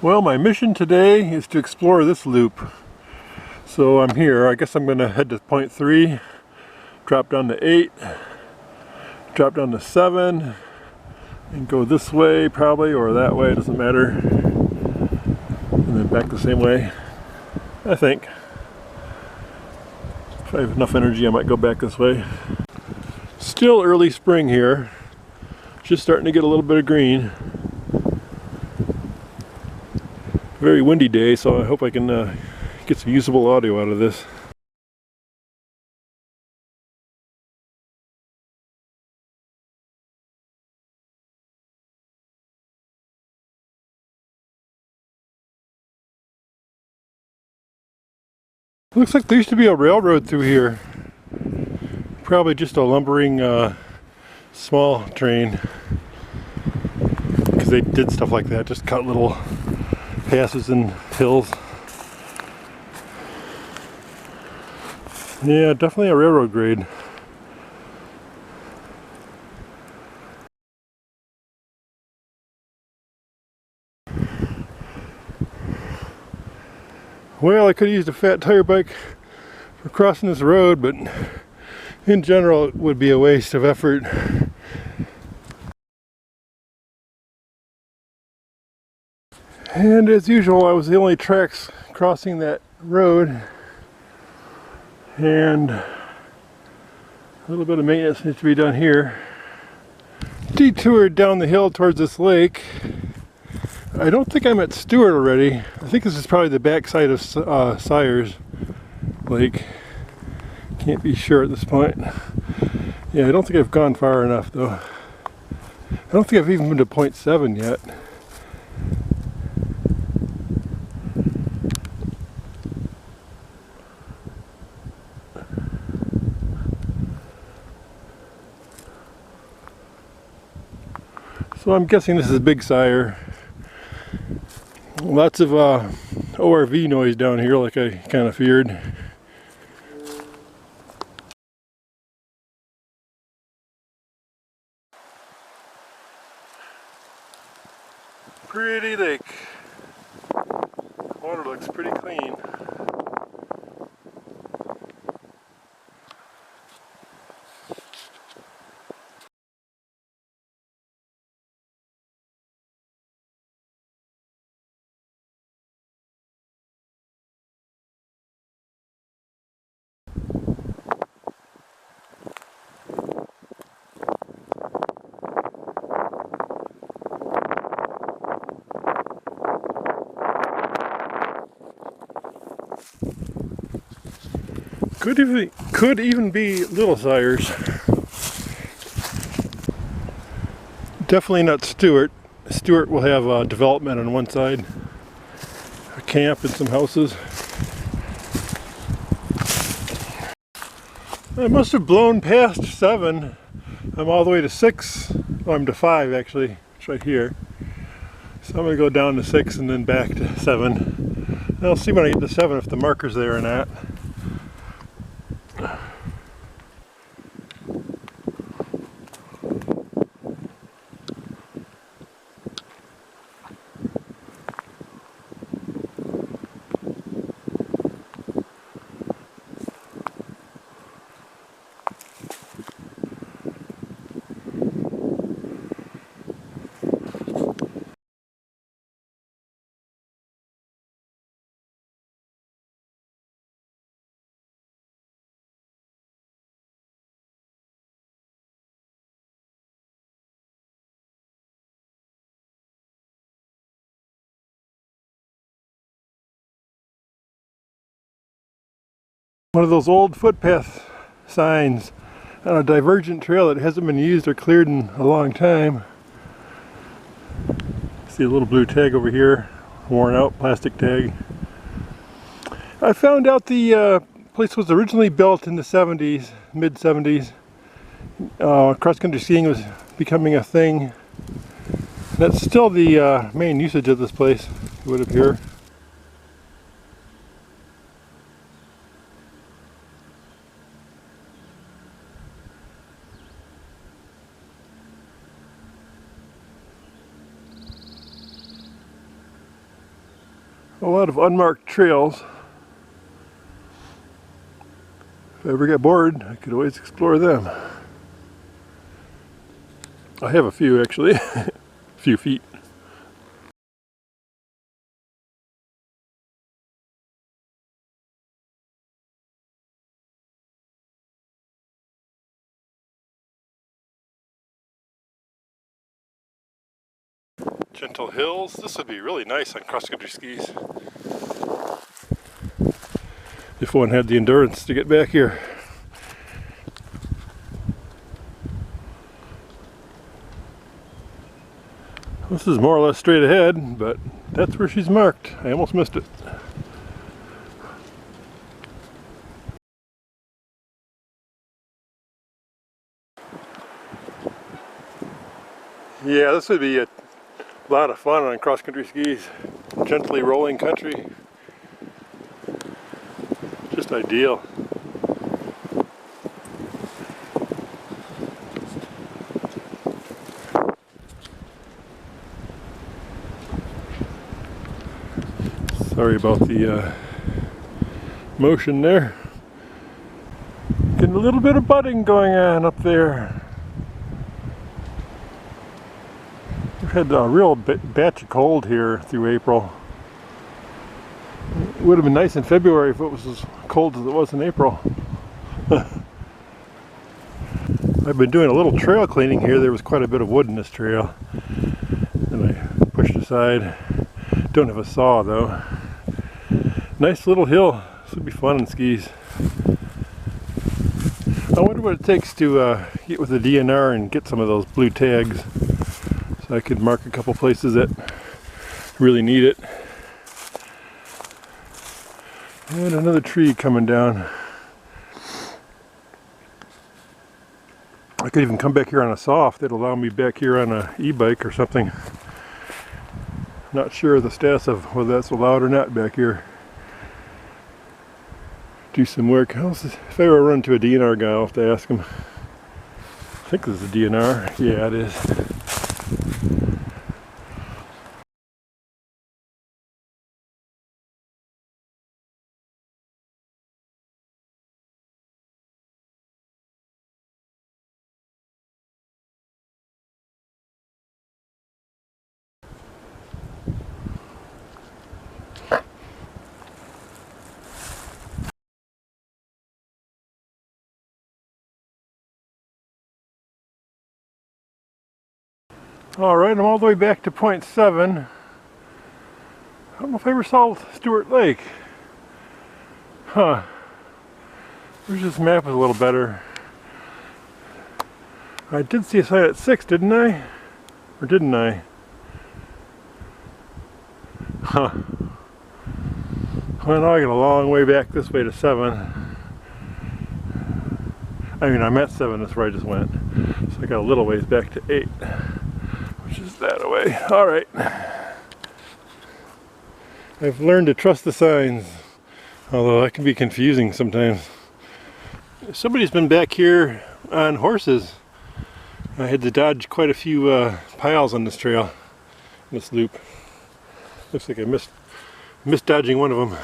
Well, my mission today is to explore this loop. So I'm here. I guess I'm going to head to point 3, drop down to 8, drop down to 7, and go this way probably, or that way, it doesn't matter. And then back the same way, I think. If I have enough energy, I might go back this way. Still early spring here. Just starting to get a little bit of green. Very windy day, so I hope I can get some usable audio out of this. Looks like there used to be a railroad through here. Probably just a lumbering small train, because they did stuff like that, just cut little passes and hills. Yeah, definitely a railroad grade. Well, I could have used a fat tire bike for crossing this road, but in general it would be a waste of effort. And as usual, I was the only tracks crossing that road, and a little bit of maintenance needs to be done here. Detoured down the hill towards this lake. I don't think I'm at Stewart already. I think this is probably the backside of Sires Lake. Can't be sure at this point. Yeah, I don't think I've gone far enough though. I don't think I've even been to point 7 yet. So I'm guessing this is Big Sire. Lots of ORV noise down here, like I kind of feared. Pretty lake. Water looks pretty clean. Could even be Little Sires. Definitely not Stewart. Stewart will have development on one side, a camp and some houses. I must have blown past 7. I'm all the way to 6. Oh, I'm to 5 actually. It's right here. So I'm going to go down to 6 and then back to 7. And I'll see when I get to 7 if the marker's there or not. One of those old footpath signs on a divergent trail that hasn't been used or cleared in a long time. See a little blue tag over here, worn out plastic tag. I found out the place was originally built in the 70s, mid 70s. Cross-country skiing was becoming a thing. That's still the main usage of this place, it would appear. a lot of unmarked trails. If I ever get bored, I could always explore them. I have a few actually, a few feet. Gentle hills. This would be really nice on cross-country skis. If one had the endurance to get back here. This is more or less straight ahead, but that's where she's marked. I almost missed it. Yeah, this would be a lot of fun on cross-country skis. Gently rolling country. Just ideal. Sorry about the motion there. Getting a little bit of budding going on up there. We've had a real batch of cold here through April. It would have been nice in February if it was as cold as it was in April. I've been doing a little trail cleaning here. There was quite a bit of wood in this trail, and I pushed aside. Don't have a saw though. Nice little hill. This would be fun on skis. I wonder what it takes to get with the DNR and get some of those blue tags, so I could mark a couple places that really need it. And another tree coming down. I could even come back here on a saw if they'd allow me back here on a e-bike or something. Not sure of the status of whether that's allowed or not back here. Do some work. If I ever run into a DNR guy, I'll have to ask him. I think this is a DNR. Yeah, it is. Alright, I'm all the way back to point 7. I don't know if I ever saw Stewart Lake. Huh. Wish this map was a little better. I did see a sign at 6, didn't I? Or didn't I? Huh. Well, now I got a long way back this way to 7. I mean, I'm at 7, that's where I just went. So I got a little ways back to 8. Which is that away. Alright. I've learned to trust the signs, although that can be confusing sometimes. Somebody's been back here on horses. I had to dodge quite a few piles on this trail, this loop. Looks like I missed dodging one of them.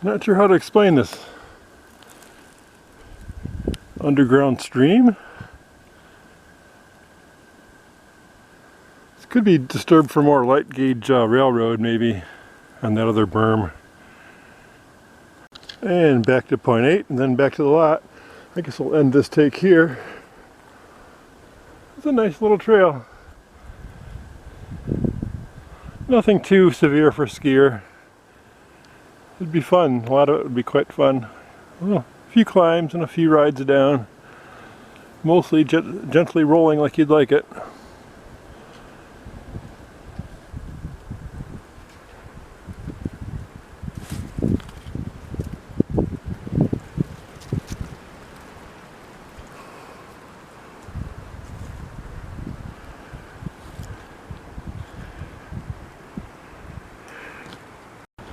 Not sure how to explain this. Underground stream? This could be disturbed for more light gauge railroad maybe on that other berm. And back to point 8 and then back to the lot. I guess we'll end this take here. It's a nice little trail. Nothing too severe for a skier. It'd be fun. A lot of it would be quite fun. Well, a few climbs and a few rides down. Mostly gently rolling like you'd like it.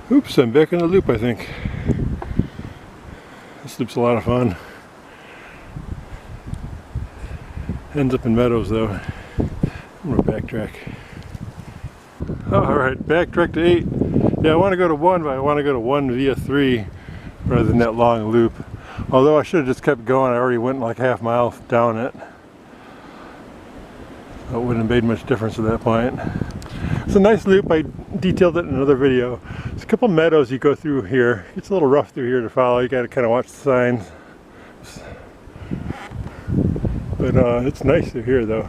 Oops, I'm back in the loop, I think. This loop's a lot of fun. Ends up in meadows though. I'm gonna backtrack. Alright, backtrack to 8. Yeah, I want to go to 1, but I want to go to 1 via 3 rather than that long loop. Although I should have just kept going, I already went like half mile down it. So it wouldn't have made much difference at that point. It's a nice loop. I detailed it in another video. There's a couple meadows you go through here. It's a little rough through here to follow. You got to kind of watch the signs. But it's nice through here though.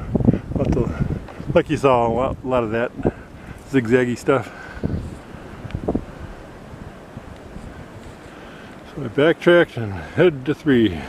Like you saw, a lot of that zigzaggy stuff. So I backtracked and headed to 3.